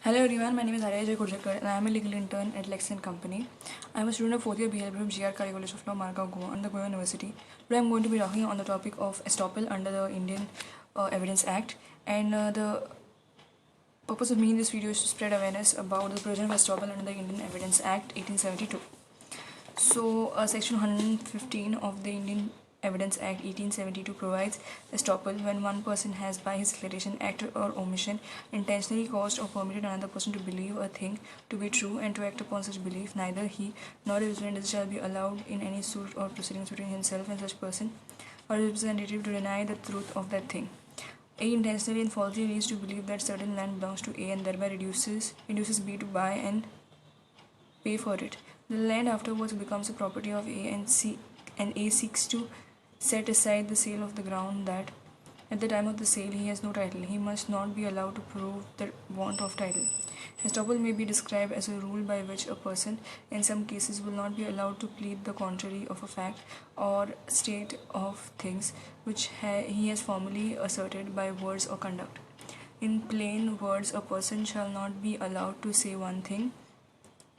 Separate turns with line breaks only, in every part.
Hello everyone, my name is Arya Jay Kurjakar and I am a legal intern at Lex & Company. I am a student of 4th year BL from GR College of Law, Margao, Goa, under Goa University. Today I am going to be talking on the topic of estoppel under the Indian Evidence Act, and the purpose of me in this video is to spread awareness about the provision of estoppel under the Indian Evidence Act 1872. So, Section 115 of the Indian Evidence Act 1872 provides estoppel when one person has, by his declaration, act or omission, intentionally caused or permitted another person to believe a thing to be true and to act upon such belief. Neither he nor his representative shall be allowed in any suit or proceedings between himself and such person or his representative to deny the truth of that thing. A intentionally and falsely leads to believe that certain land belongs to A and thereby induces B to buy and pay for it. The land afterwards becomes the property of A, and A seeks to set aside the sale of the ground that at the time of the sale he has no title. He must not be allowed to prove the want of title. Estoppel may be described as a rule by which a person, in some cases, will not be allowed to plead the contrary of a fact or state of things which he has formally asserted by words or conduct. In plain words, a person shall not be allowed to say one thing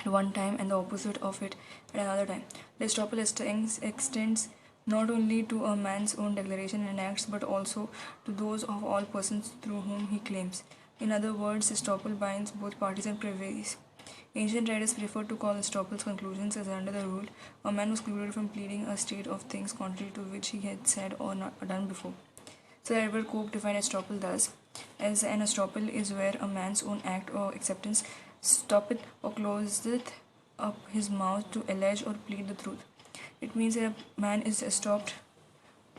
at one time and the opposite of it at another time. The estoppel extends not only to a man's own declaration and acts but also to those of all persons through whom he claims. In other words, estoppel binds both parties and prevails. Ancient writers preferred to call estoppel's conclusions as under the rule a man was excluded from pleading a state of things contrary to which he had said or not done before. Sir Edward Coke defined estoppel thus: as an estoppel is where a man's own act or acceptance stoppeth or closeth up his mouth to allege or plead the truth. It means that a man is stopped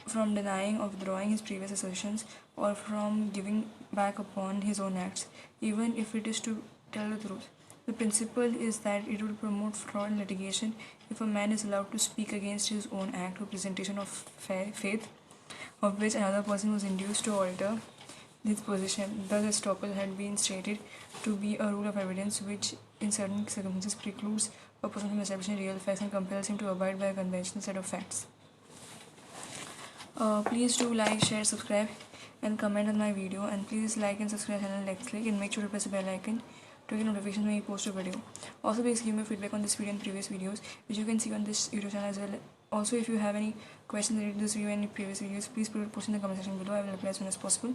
from denying or withdrawing his previous assertions or from giving back upon his own acts, even if it is to tell the truth. The principle is that it would promote fraud in litigation if a man is allowed to speak against his own act or presentation of faith of which another person was induced to alter his position. Thus, estoppel had been stated to be a rule of evidence which, in certain circumstances, precludes a person from establishing real facts and compels him to abide by a conventional set of facts. Please do like, share, subscribe, and comment on my video. And please like and subscribe channel Lexlink and make sure to press the bell icon to get notifications when we post a video. Also, please give me feedback on this video and previous videos, which you can see on this YouTube channel as well. Also, if you have any questions related to this video and any previous videos, please post in the comment section below. I will reply as soon as possible.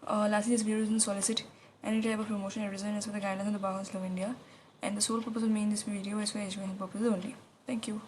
Lastly, this video doesn't solicit any type of promotion or advertisement as per the guidelines of the Bar Council of India, and the sole purpose of making this video is for educational purposes only. Thank you.